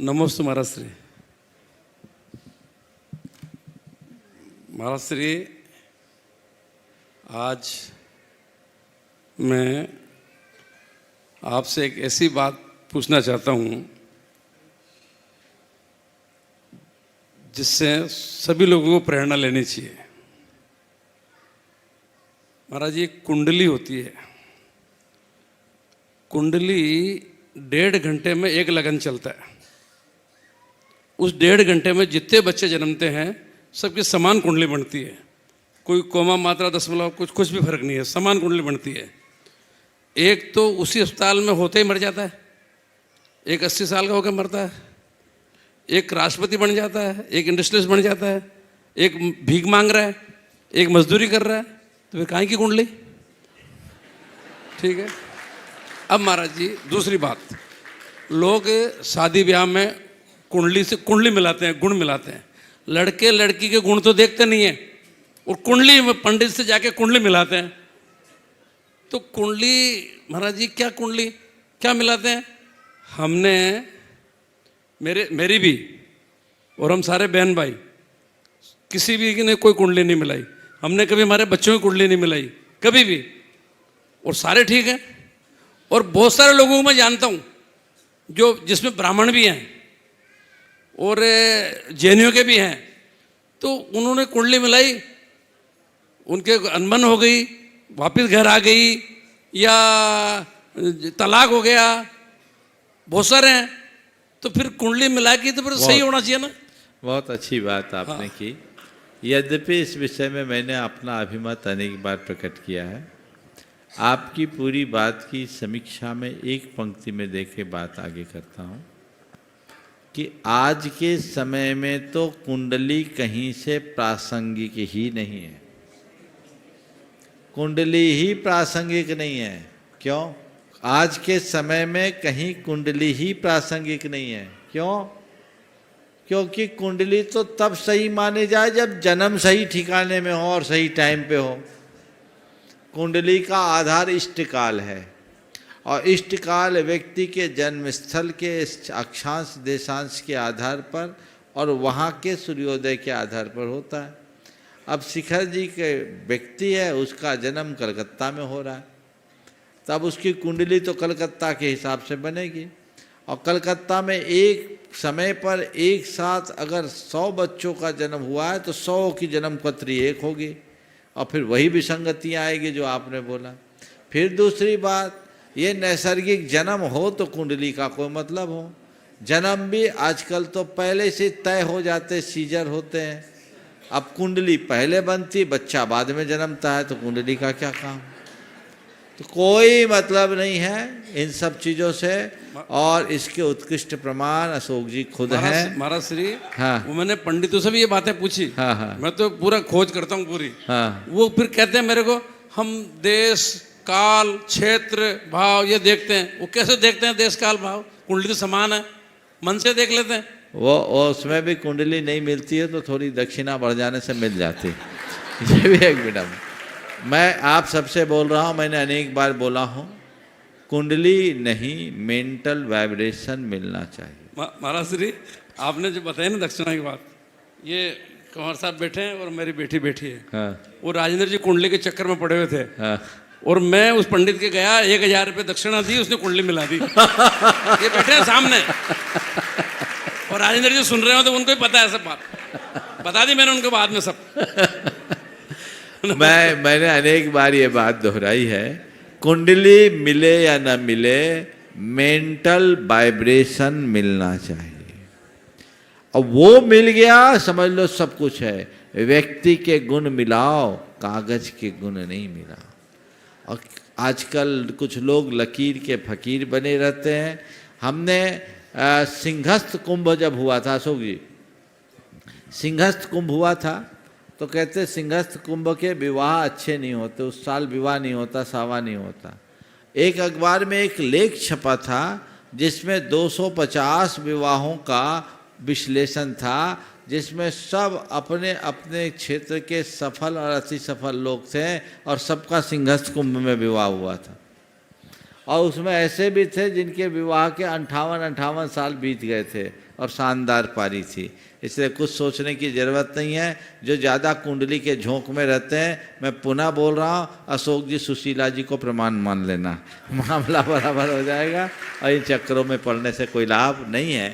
नमस्ते महाराज श्री। महाराज श्री, आज मैं आपसे एक ऐसी बात पूछना चाहता हूँ जिससे सभी लोगों को प्रेरणा लेनी चाहिए। महाराज, ये कुंडली होती है। कुंडली 1.5 घंटे में एक लगन चलता है। उस 1.5 घंटे में जितने बच्चे जन्मते हैं सबकी समान कुंडली बनती है। कोई कोमा मात्रा दशमलव कुछ भी फर्क नहीं है, समान कुंडली बनती है। एक तो उसी अस्पताल में होते ही मर जाता है, एक 80 साल का होकर मरता है, एक राष्ट्रपति बन जाता है, एक इंडस्ट्रियलिस्ट बन जाता है, एक भीख मांग रहा है, एक मजदूरी कर रहा है। तो फिर काहे की कुंडली? ठीक है। अब महाराज जी, दूसरी बात, लोग शादी ब्याह में कुंडली से कुंडली मिलाते हैं, गुण मिलाते हैं। लड़के लड़की के गुण तो देखते नहीं है और कुंडली में पंडित से जाके कुंडली मिलाते हैं। तो कुंडली महाराज जी, क्या कुंडली क्या मिलाते हैं? हमने मेरी भी और हम सारे बहन भाई किसी भी ने कोई कुंडली नहीं मिलाई। हमने कभी हमारे बच्चों की कुंडली नहीं मिलाई, कभी भी, और सारे ठीक हैं। और बहुत सारे लोगों को मैं जानता हूँ जो जिसमें ब्राह्मण भी हैं और जैनियों के भी हैं, तो उन्होंने कुंडली मिलाई, उनके अनबन हो गई, वापस घर आ गई, या तलाक हो गया, बहुत सारे हैं। तो फिर कुंडली मिला की तो फिर सही होना चाहिए ना। बहुत अच्छी बात आपने की। यद्यपि इस विषय में मैंने अपना अभिमत अनेक बार प्रकट किया है। आपकी पूरी बात की समीक्षा में एक पंक्ति में देखे बात आगे करता हूँ कि आज के समय में तो कुंडली कहीं से प्रासंगिक ही नहीं है। कुंडली ही प्रासंगिक नहीं है। क्यों? आज के समय में कहीं कुंडली ही प्रासंगिक नहीं है। क्यों? क्योंकि कुंडली तो तब सही माने जाए जब जन्म सही ठिकाने में हो और सही टाइम पे हो। कुंडली का आधार इष्टकाल है और इष्टकाल व्यक्ति के जन्म स्थल के अक्षांश देशांश के आधार पर और वहाँ के सूर्योदय के आधार पर होता है। अब शिखर जी के व्यक्ति है, उसका जन्म कलकत्ता में हो रहा है, तब उसकी कुंडली तो कलकत्ता के हिसाब से बनेगी। और कलकत्ता में एक समय पर एक साथ अगर 100 बच्चों का जन्म हुआ है तो 100 की जन्म पत्री एक होगी और फिर वही विसंगतियाँ आएगी जो आपने बोला। फिर दूसरी बात, ये नैसर्गिक जन्म हो तो कुंडली का कोई मतलब हो। जन्म भी आजकल तो पहले से तय हो जाते, सीजर होते हैं। अब कुंडली पहले बनती, बच्चा बाद में जन्मता है, तो कुंडली का क्या काम? तो कोई मतलब नहीं है इन सब चीज़ों से। और इसके उत्कृष्ट प्रमाण अशोक जी खुद हैं। महाराज श्री, हाँ, वो मैंने पंडितों से भी ये बातें पूछी। हाँ हाँ, मैं तो पूरा खोज करता हूँ पूरी। हाँ, वो फिर कहते हैं मेरे को, हम देश काल क्षेत्र भाव ये देखते हैं। वो कैसे देखते हैं देश काल भाव? कुंडली तो समान है, मन से देख लेते हैं। वो उसमें भी कुंडली नहीं मिलती है तो थोड़ी दक्षिणा बढ़ जाने से मिल जाती है। ये भी एक मिनट मैं आप सबसे बोल रहा हूँ, मैंने अनेक बार बोला हूँ, कुंडली नहीं, मेंटल वाइब्रेशन मिलना चाहिए। महाराज श्री, आपने जो बताया ना दक्षिणा की बात, ये कंवर साहब बैठे हैं और मेरी बेटी बैठी है। हाँ, वो राजेंद्र जी कुंडली के चक्कर में पड़े हुए थे। हाँ, और मैं उस पंडित के गया, 1000 रुपये दक्षिणा दी, उसने कुंडली मिला दी। ये बैठे हैं सामने और राजेंद्र जी सुन रहे हो तो उनको ही पता है सब बात, बता दी मैंने उनको बाद में सब। मैंने अनेक बार ये बात दोहराई है, कुंडली मिले या न मिले, मेंटल वाइब्रेशन मिलना चाहिए। अब वो मिल गया, समझ लो सब कुछ है। व्यक्ति के गुण मिलाओ, कागज के गुण नहीं मिलाओ। और आजकल कुछ लोग लकीर के फकीर बने रहते हैं। हमने सिंहस्थ कुंभ जब हुआ था, अशोक जी, सिंहस्थ कुंभ हुआ था, तो कहते सिंहस्थ कुंभ के विवाह अच्छे नहीं होते, उस साल विवाह नहीं होता, सावा नहीं होता। एक अखबार में एक लेख छपा था जिसमें 250 विवाहों का विश्लेषण था, जिसमें सब अपने अपने क्षेत्र के सफल और अति सफल लोग थे और सबका सिंहस्थ कुंभ में विवाह हुआ था। और उसमें ऐसे भी थे जिनके विवाह के 58 साल बीत गए थे और शानदार पारी थी। इसलिए कुछ सोचने की ज़रूरत नहीं है। जो ज़्यादा कुंडली के झोंक में रहते हैं, मैं पुनः बोल रहा हूँ, अशोक जी सुशीला जी को प्रमाण मान लेना, मामला बराबर हो जाएगा और इन चक्करों में पड़ने से कोई लाभ नहीं है।